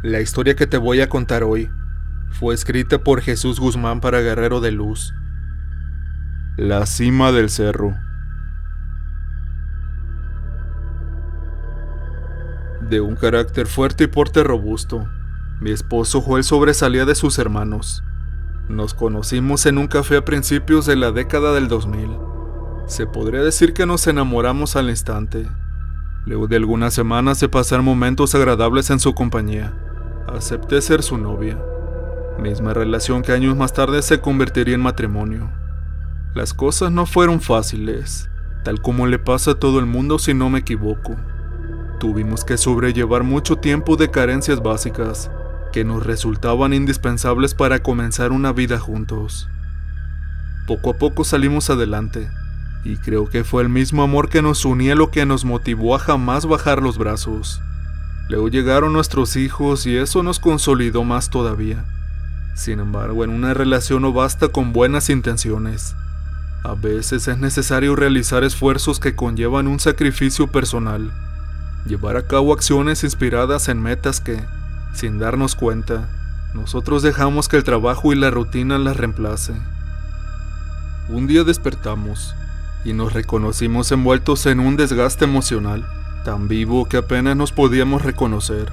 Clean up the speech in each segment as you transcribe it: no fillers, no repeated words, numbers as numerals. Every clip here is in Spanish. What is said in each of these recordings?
La historia que te voy a contar hoy fue escrita por Jesús Guzmán para Guerrero de Luz. La cima del cerro. De un carácter fuerte y porte robusto, mi esposo Joel sobresalía de sus hermanos. Nos conocimos en un café a principios de la década del 2000. Se podría decir que nos enamoramos al instante. Luego de algunas semanas de pasar momentos agradables en su compañía, acepté ser su novia. Misma relación que años más tarde se convertiría en matrimonio. Las cosas no fueron fáciles, tal como le pasa a todo el mundo si no me equivoco. Tuvimos que sobrellevar mucho tiempo de carencias básicas que nos resultaban indispensables para comenzar una vida juntos. Poco a poco salimos adelante, y creo que fue el mismo amor que nos unía lo que nos motivó a jamás bajar los brazos. Luego llegaron nuestros hijos y eso nos consolidó más todavía. Sin embargo, en una relación no basta con buenas intenciones. A veces es necesario realizar esfuerzos que conllevan un sacrificio personal, llevar a cabo acciones inspiradas en metas que, sin darnos cuenta, nosotros dejamos que el trabajo y la rutina las reemplace. Un día despertamos y nos reconocimos envueltos en un desgaste emocional tan vivo que apenas nos podíamos reconocer.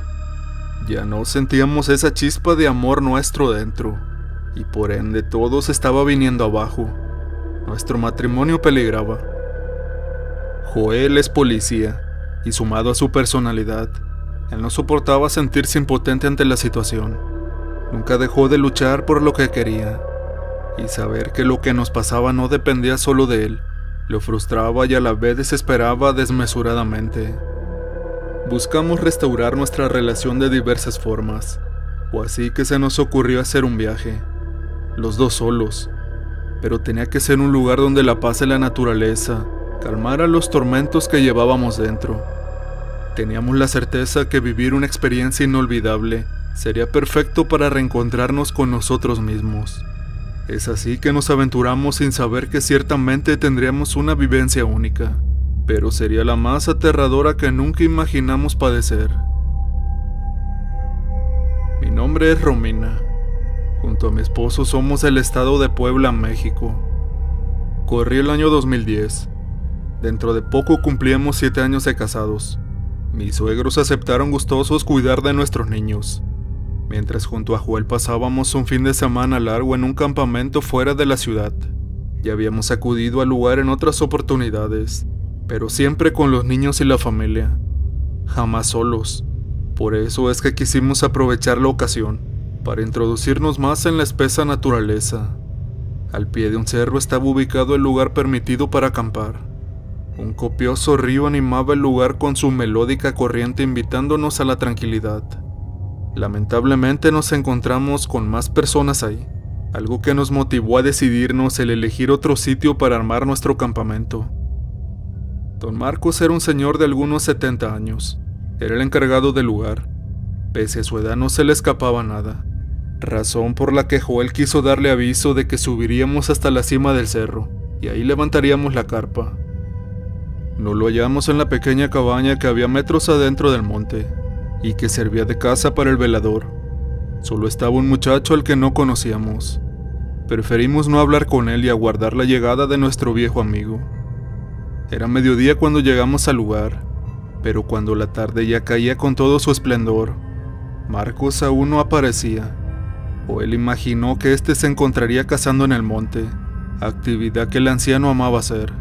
Ya no sentíamos esa chispa de amor nuestro dentro, y por ende todo se estaba viniendo abajo. Nuestro matrimonio peligraba. Joel es policía, y sumado a su personalidad, él no soportaba sentirse impotente ante la situación. Nunca dejó de luchar por lo que quería, y saber que lo que nos pasaba no dependía solo de él, lo frustraba y a la vez desesperaba desmesuradamente. Buscamos restaurar nuestra relación de diversas formas, o así que se nos ocurrió hacer un viaje, los dos solos, pero tenía que ser un lugar donde la paz de la naturaleza calmara los tormentos que llevábamos dentro. Teníamos la certeza que vivir una experiencia inolvidable sería perfecto para reencontrarnos con nosotros mismos. Es así que nos aventuramos sin saber que ciertamente tendríamos una vivencia única, pero sería la más aterradora que nunca imaginamos padecer. Mi nombre es Romina. Junto a mi esposo somos del estado de Puebla, México. Corrí el año 2010. Dentro de poco cumplíamos 7 años de casados. Mis suegros aceptaron gustosos cuidar de nuestros niños, mientras junto a Joel pasábamos un fin de semana largo en un campamento fuera de la ciudad. Ya habíamos acudido al lugar en otras oportunidades, pero siempre con los niños y la familia, jamás solos. Por eso es que quisimos aprovechar la ocasión para introducirnos más en la espesa naturaleza. Al pie de un cerro estaba ubicado el lugar permitido para acampar. Un copioso río animaba el lugar con su melódica corriente invitándonos a la tranquilidad. Lamentablemente nos encontramos con más personas ahí, algo que nos motivó a decidirnos el elegir otro sitio para armar nuestro campamento. Don Marcos era un señor de algunos 70 años, era el encargado del lugar. Pese a su edad no se le escapaba nada, razón por la que Joel quiso darle aviso de que subiríamos hasta la cima del cerro, y ahí levantaríamos la carpa. Nos lo hallamos en la pequeña cabaña que había metros adentro del monte, y que servía de casa para el velador. Solo estaba un muchacho al que no conocíamos. Preferimos no hablar con él y aguardar la llegada de nuestro viejo amigo. Era mediodía cuando llegamos al lugar, pero cuando la tarde ya caía con todo su esplendor, Marcos aún no aparecía. Joel imaginó que éste se encontraría cazando en el monte, actividad que el anciano amaba hacer.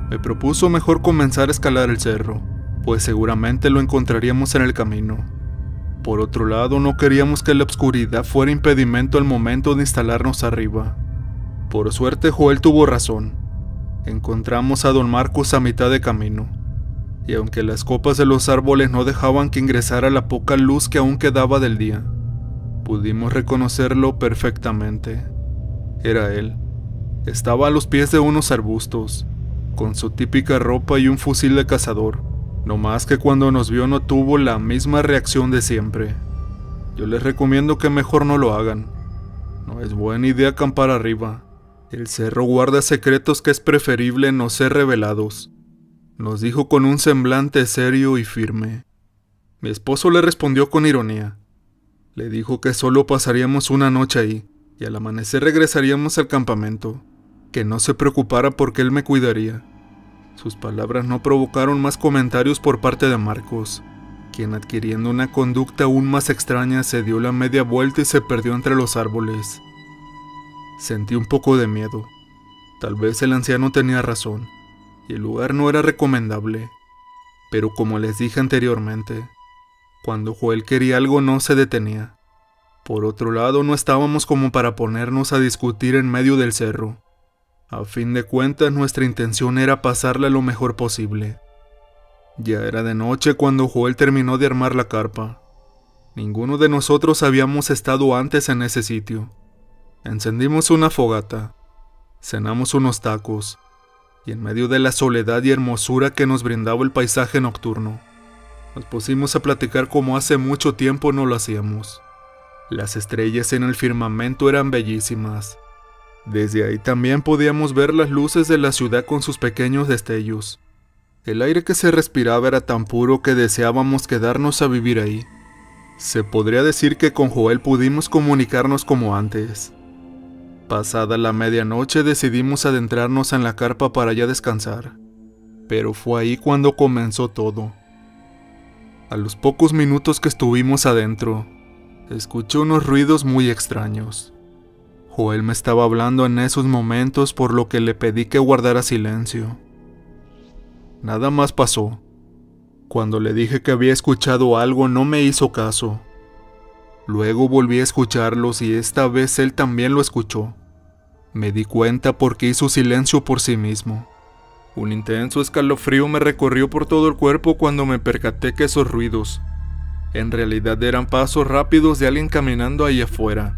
Me propuso mejor comenzar a escalar el cerro, pues seguramente lo encontraríamos en el camino. Por otro lado, no queríamos que la oscuridad fuera impedimento al momento de instalarnos arriba. Por suerte, Joel tuvo razón. Encontramos a don Marcos a mitad de camino, y aunque las copas de los árboles no dejaban que ingresara la poca luz que aún quedaba del día, pudimos reconocerlo perfectamente. Era él. Estaba a los pies de unos arbustos, con su típica ropa y un fusil de cazador. No más que cuando nos vio no tuvo la misma reacción de siempre. Yo les recomiendo que mejor no lo hagan. No es buena idea acampar arriba. El cerro guarda secretos que es preferible no ser revelados, nos dijo con un semblante serio y firme. Mi esposo le respondió con ironía: Le dijo que solo pasaríamos una noche ahí y al amanecer regresaríamos al campamento, que no se preocupara porque él me cuidaría. Sus palabras no provocaron más comentarios por parte de Marcos, quien, adquiriendo una conducta aún más extraña, se dio la media vuelta y se perdió entre los árboles. Sentí un poco de miedo. Tal vez el anciano tenía razón, y el lugar no era recomendable. Pero como les dije anteriormente, cuando Joel quería algo no se detenía. Por otro lado, no estábamos como para ponernos a discutir en medio del cerro. A fin de cuentas, nuestra intención era pasarla lo mejor posible. Ya era de noche cuando Joel terminó de armar la carpa. Ninguno de nosotros habíamos estado antes en ese sitio. Encendimos una fogata, cenamos unos tacos, y en medio de la soledad y hermosura que nos brindaba el paisaje nocturno, nos pusimos a platicar como hace mucho tiempo no lo hacíamos. Las estrellas en el firmamento eran bellísimas. Desde ahí también podíamos ver las luces de la ciudad con sus pequeños destellos. El aire que se respiraba era tan puro que deseábamos quedarnos a vivir ahí. Se podría decir que con Joel pudimos comunicarnos como antes. Pasada la medianoche decidimos adentrarnos en la carpa para ya descansar, pero fue ahí cuando comenzó todo. A los pocos minutos que estuvimos adentro, escuché unos ruidos muy extraños. Joel me estaba hablando en esos momentos, por lo que le pedí que guardara silencio. Nada más pasó. Cuando le dije que había escuchado algo, no me hizo caso. Luego volví a escucharlos y esta vez él también lo escuchó. Me di cuenta porque hizo silencio por sí mismo. Un intenso escalofrío me recorrió por todo el cuerpo cuando me percaté que esos ruidos en realidad eran pasos rápidos de alguien caminando ahí afuera.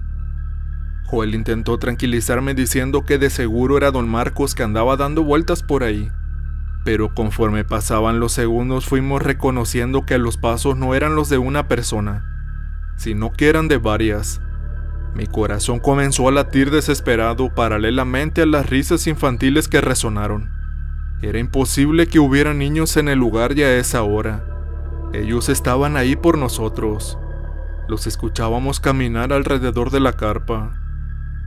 Joel intentó tranquilizarme diciendo que de seguro era don Marcos que andaba dando vueltas por ahí. Pero conforme pasaban los segundos fuimos reconociendo que los pasos no eran los de una persona, sino que eran de varias. Mi corazón comenzó a latir desesperado paralelamente a las risas infantiles que resonaron. Era imposible que hubiera niños en el lugar ya a esa hora. Ellos estaban ahí por nosotros. Los escuchábamos caminar alrededor de la carpa.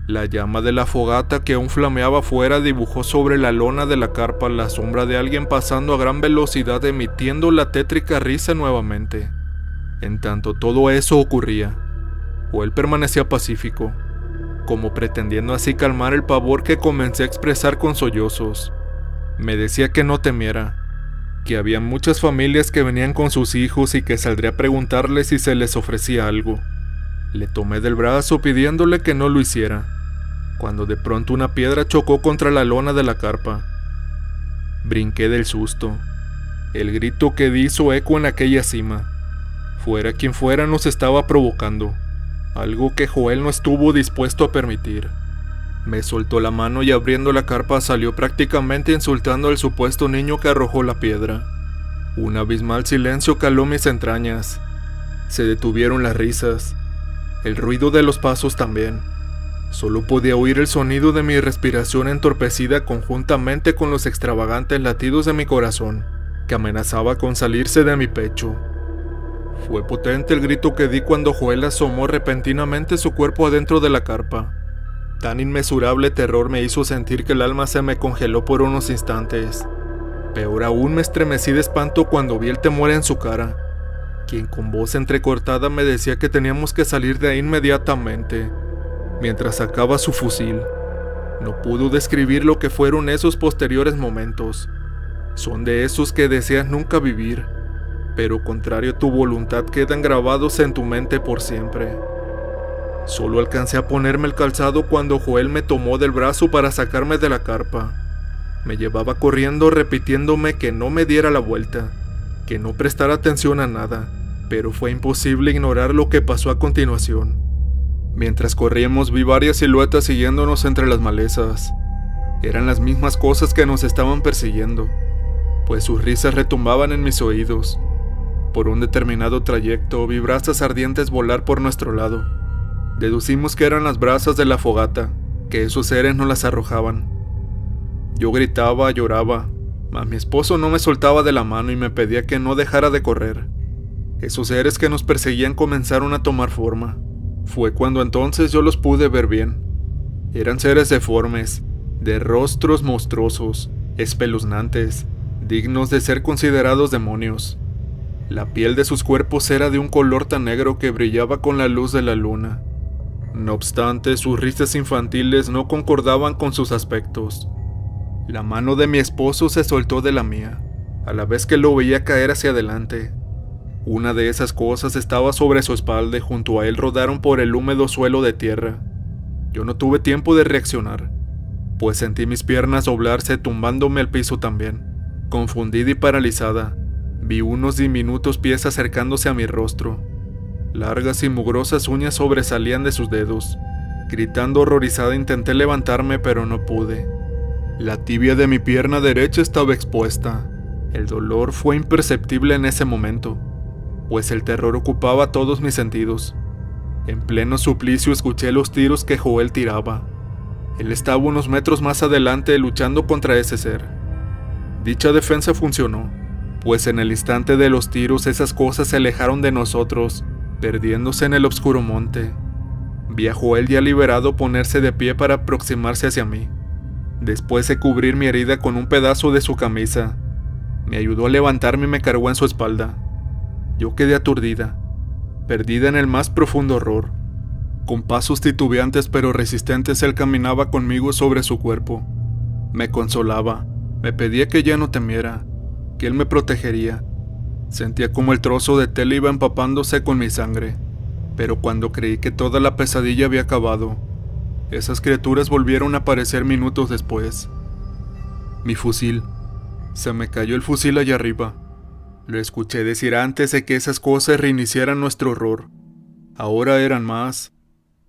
La llama de la fogata que aún flameaba afuera dibujó sobre la lona de la carpa la sombra de alguien pasando a gran velocidad, emitiendo la tétrica risa nuevamente. En tanto todo eso ocurría, Joel permanecía pacífico, como pretendiendo así calmar el pavor que comencé a expresar con sollozos. Me decía que no temiera, que había muchas familias que venían con sus hijos y que saldría a preguntarles si se les ofrecía algo. Le tomé del brazo pidiéndole que no lo hiciera, cuando de pronto una piedra chocó contra la lona de la carpa. Brinqué del susto. El grito que di hizo eco en aquella cima. Fuera quien fuera nos estaba provocando, algo que Joel no estuvo dispuesto a permitir. Me soltó la mano y abriendo la carpa salió prácticamente insultando al supuesto niño que arrojó la piedra. Un abismal silencio caló mis entrañas. Se detuvieron las risas, el ruido de los pasos también. Solo podía oír el sonido de mi respiración entorpecida conjuntamente con los extravagantes latidos de mi corazón, que amenazaba con salirse de mi pecho. Fue potente el grito que di cuando Joel asomó repentinamente su cuerpo adentro de la carpa. Tan inmesurable terror me hizo sentir que el alma se me congeló por unos instantes. Peor aún, me estremecí de espanto cuando vi el temor en su cara, quien con voz entrecortada me decía que teníamos que salir de ahí inmediatamente, mientras sacaba su fusil. No pudo describir lo que fueron esos posteriores momentos. Son de esos que deseas nunca vivir, pero contrario a tu voluntad quedan grabados en tu mente por siempre. Solo alcancé a ponerme el calzado cuando Joel me tomó del brazo para sacarme de la carpa. Me llevaba corriendo repitiéndome que no me diera la vuelta, que no prestara atención a nada, pero fue imposible ignorar lo que pasó a continuación. Mientras corríamos vi varias siluetas siguiéndonos entre las malezas. Eran las mismas cosas que nos estaban persiguiendo, pues sus risas retumbaban en mis oídos. Por un determinado trayecto vi brasas ardientes volar por nuestro lado. Deducimos que eran las brasas de la fogata, que esos seres nos las arrojaban. Yo gritaba, lloraba, mas mi esposo no me soltaba de la mano y me pedía que no dejara de correr. Esos seres que nos perseguían comenzaron a tomar forma. Fue cuando entonces yo los pude ver bien. Eran seres deformes, de rostros monstruosos, espeluznantes, dignos de ser considerados demonios. La piel de sus cuerpos era de un color tan negro que brillaba con la luz de la luna. No obstante, sus risas infantiles no concordaban con sus aspectos. La mano de mi esposo se soltó de la mía, a la vez que lo veía caer hacia adelante. Una de esas cosas estaba sobre su espalda y junto a él rodaron por el húmedo suelo de tierra. Yo no tuve tiempo de reaccionar, pues sentí mis piernas doblarse tumbándome al piso también. Confundida y paralizada, vi unos diminutos pies acercándose a mi rostro. Largas y mugrosas uñas sobresalían de sus dedos. Gritando horrorizada intenté levantarme, pero no pude. La tibia de mi pierna derecha estaba expuesta. El dolor fue imperceptible en ese momento, pues el terror ocupaba todos mis sentidos. En pleno suplicio escuché los tiros que Joel tiraba. Él estaba unos metros más adelante luchando contra ese ser. Dicha defensa funcionó, pues en el instante de los tiros esas cosas se alejaron de nosotros, perdiéndose en el oscuro monte. Vi a Joel ya liberado ponerse de pie para aproximarse hacia mí. Después de cubrir mi herida con un pedazo de su camisa, me ayudó a levantarme y me cargó en su espalda. Yo quedé aturdida, perdida en el más profundo horror. Con pasos titubeantes pero resistentes él caminaba conmigo sobre su cuerpo. Me consolaba, me pedía que ya no temiera, que él me protegería. Sentía como el trozo de tela iba empapándose con mi sangre, pero cuando creí que toda la pesadilla había acabado, esas criaturas volvieron a aparecer minutos después. Mi fusil. Se me cayó el fusil allá arriba. Lo escuché decir antes de que esas cosas reiniciaran nuestro horror. Ahora eran más,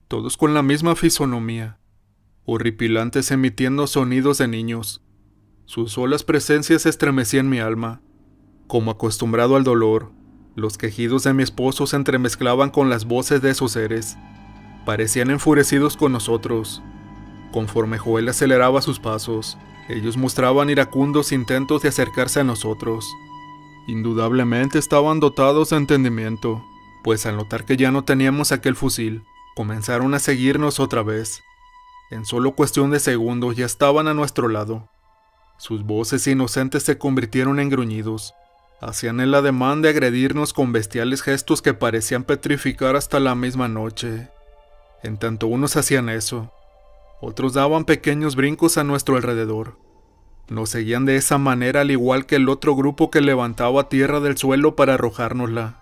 todos con la misma fisonomía, horripilantes emitiendo sonidos de niños. Sus solas presencias estremecían mi alma. Como acostumbrado al dolor, los quejidos de mi esposo se entremezclaban con las voces de esos seres. Parecían enfurecidos con nosotros. Conforme Joel aceleraba sus pasos, ellos mostraban iracundos intentos de acercarse a nosotros. Indudablemente estaban dotados de entendimiento, pues al notar que ya no teníamos aquel fusil, comenzaron a seguirnos otra vez. En solo cuestión de segundos ya estaban a nuestro lado. Sus voces inocentes se convirtieron en gruñidos. Hacían el ademán de agredirnos con bestiales gestos que parecían petrificar hasta la misma noche. En tanto unos hacían eso, otros daban pequeños brincos a nuestro alrededor. Nos seguían de esa manera al igual que el otro grupo que levantaba tierra del suelo para arrojárnosla.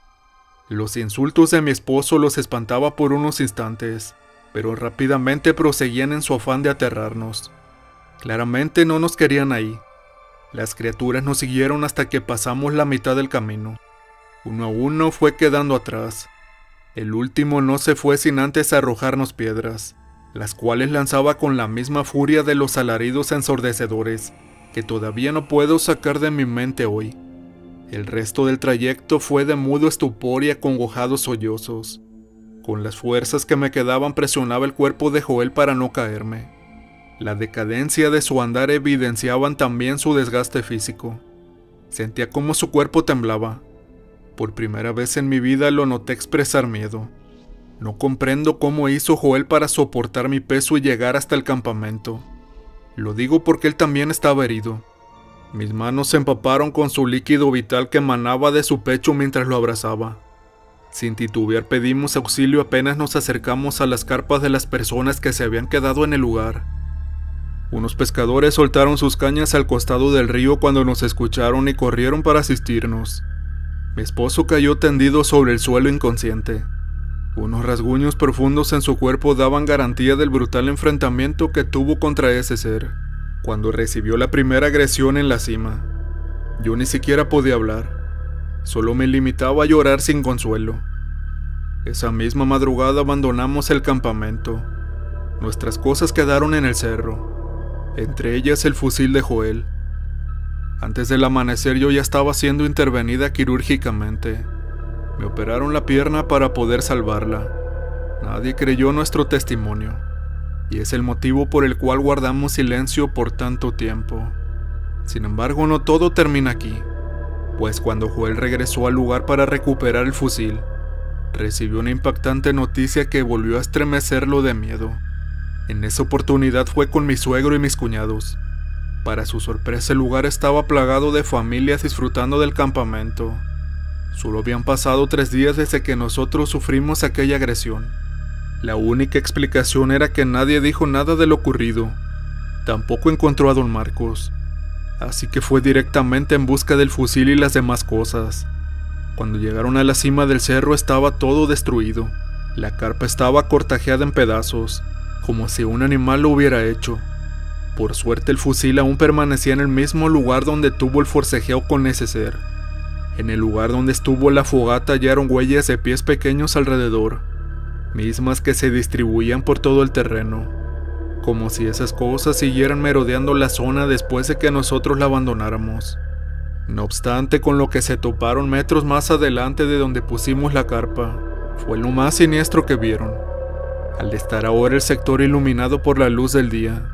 Los insultos de mi esposo los espantaba por unos instantes, pero rápidamente proseguían en su afán de aterrarnos. Claramente no nos querían ahí. Las criaturas nos siguieron hasta que pasamos la mitad del camino. Uno a uno fue quedando atrás. El último no se fue sin antes arrojarnos piedras, las cuales lanzaba con la misma furia de los alaridos ensordecedores, que todavía no puedo sacar de mi mente hoy. El resto del trayecto fue de mudo estupor y acongojados sollozos. Con las fuerzas que me quedaban presionaba el cuerpo de Joel para no caerme. La decadencia de su andar evidenciaban también su desgaste físico. Sentía como su cuerpo temblaba. Por primera vez en mi vida lo noté expresar miedo. No comprendo cómo hizo Joel para soportar mi peso y llegar hasta el campamento. Lo digo porque él también estaba herido. Mis manos se empaparon con su líquido vital que emanaba de su pecho mientras lo abrazaba. Sin titubear pedimos auxilio apenas nos acercamos a las carpas de las personas que se habían quedado en el lugar. Unos pescadores soltaron sus cañas al costado del río cuando nos escucharon y corrieron para asistirnos. Mi esposo cayó tendido sobre el suelo inconsciente. Unos rasguños profundos en su cuerpo daban garantía del brutal enfrentamiento que tuvo contra ese ser, cuando recibió la primera agresión en la cima. Yo ni siquiera podía hablar, solo me limitaba a llorar sin consuelo. Esa misma madrugada abandonamos el campamento. Nuestras cosas quedaron en el cerro, entre ellas el fusil de Joel. Antes del amanecer yo ya estaba siendo intervenida quirúrgicamente. Me operaron la pierna para poder salvarla. Nadie creyó nuestro testimonio, y es el motivo por el cual guardamos silencio por tanto tiempo. Sin embargo, no todo termina aquí. pues cuando Joel regresó al lugar para recuperar el fusil, recibió una impactante noticia que volvió a estremecerlo de miedo. En esa oportunidad fue con mi suegro y mis cuñados. Para su sorpresa, el lugar estaba plagado de familias disfrutando del campamento. Solo habían pasado 3 días desde que nosotros sufrimos aquella agresión. La única explicación era que nadie dijo nada de lo ocurrido. Tampoco encontró a don Marcos, así que fue directamente en busca del fusil y las demás cosas. Cuando llegaron a la cima del cerro estaba todo destruido. La carpa estaba cortajeada en pedazos, como si un animal lo hubiera hecho. Por suerte el fusil aún permanecía en el mismo lugar donde tuvo el forcejeo con ese ser. En el lugar donde estuvo la fogata hallaron huellas de pies pequeños alrededor, mismas que se distribuían por todo el terreno, como si esas cosas siguieran merodeando la zona después de que nosotros la abandonáramos. No obstante, con lo que se toparon metros más adelante de donde pusimos la carpa, fue lo más siniestro que vieron. Al estar ahora el sector iluminado por la luz del día,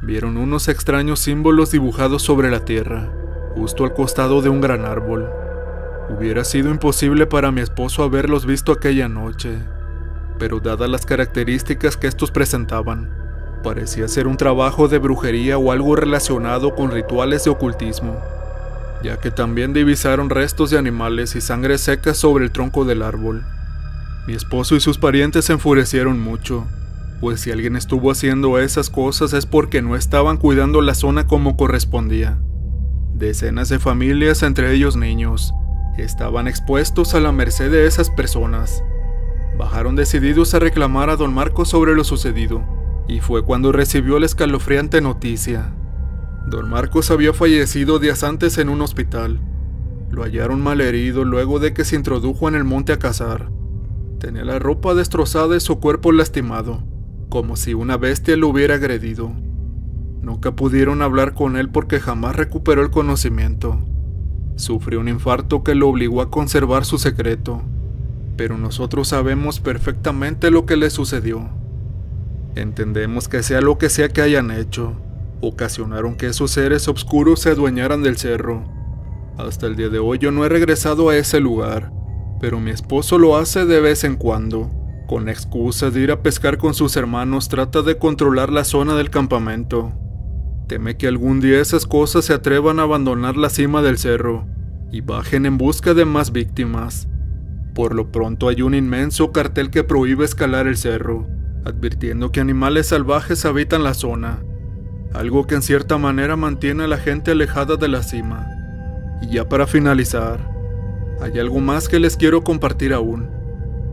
vieron unos extraños símbolos dibujados sobre la tierra, justo al costado de un gran árbol. Hubiera sido imposible para mi esposo haberlos visto aquella noche, pero dadas las características que estos presentaban, parecía ser un trabajo de brujería o algo relacionado con rituales de ocultismo, ya que también divisaron restos de animales y sangre seca sobre el tronco del árbol. Mi esposo y sus parientes se enfurecieron mucho, pues si alguien estuvo haciendo esas cosas es porque no estaban cuidando la zona como correspondía. Decenas de familias, entre ellos niños, estaban expuestos a la merced de esas personas. Bajaron decididos a reclamar a don Marcos sobre lo sucedido, y fue cuando recibió la escalofriante noticia. Don Marcos había fallecido días antes en un hospital. Lo hallaron malherido luego de que se introdujo en el monte a cazar. Tenía la ropa destrozada y su cuerpo lastimado, como si una bestia lo hubiera agredido. Nunca pudieron hablar con él porque jamás recuperó el conocimiento. Sufrió un infarto que lo obligó a conservar su secreto, pero nosotros sabemos perfectamente lo que le sucedió. Entendemos que sea lo que sea que hayan hecho, ocasionaron que esos seres oscuros se adueñaran del cerro. Hasta el día de hoy yo no he regresado a ese lugar, pero mi esposo lo hace de vez en cuando. Con la excusa de ir a pescar con sus hermanos, trata de controlar la zona del campamento. Teme que algún día esas cosas se atrevan a abandonar la cima del cerro y bajen en busca de más víctimas. Por lo pronto hay un inmenso cartel que prohíbe escalar el cerro, advirtiendo que animales salvajes habitan la zona, algo que en cierta manera mantiene a la gente alejada de la cima. Y ya para finalizar, hay algo más que les quiero compartir aún,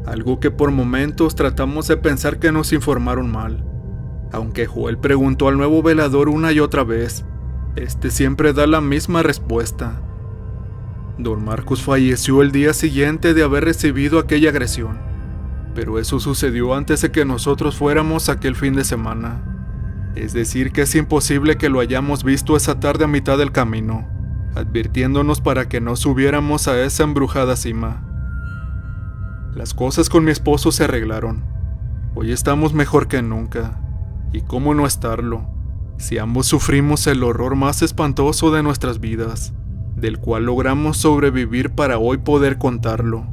algo que por momentos tratamos de pensar que nos informaron mal. Aunque Joel preguntó al nuevo velador una y otra vez, este siempre da la misma respuesta. Don Marcos falleció el día siguiente de haber recibido aquella agresión, pero eso sucedió antes de que nosotros fuéramos aquel fin de semana. Es decir que es imposible que lo hayamos visto esa tarde a mitad del camino, advirtiéndonos para que no subiéramos a esa embrujada cima. Las cosas con mi esposo se arreglaron. Hoy estamos mejor que nunca. ¿Y cómo no estarlo, si ambos sufrimos el horror más espantoso de nuestras vidas, del cual logramos sobrevivir para hoy poder contarlo?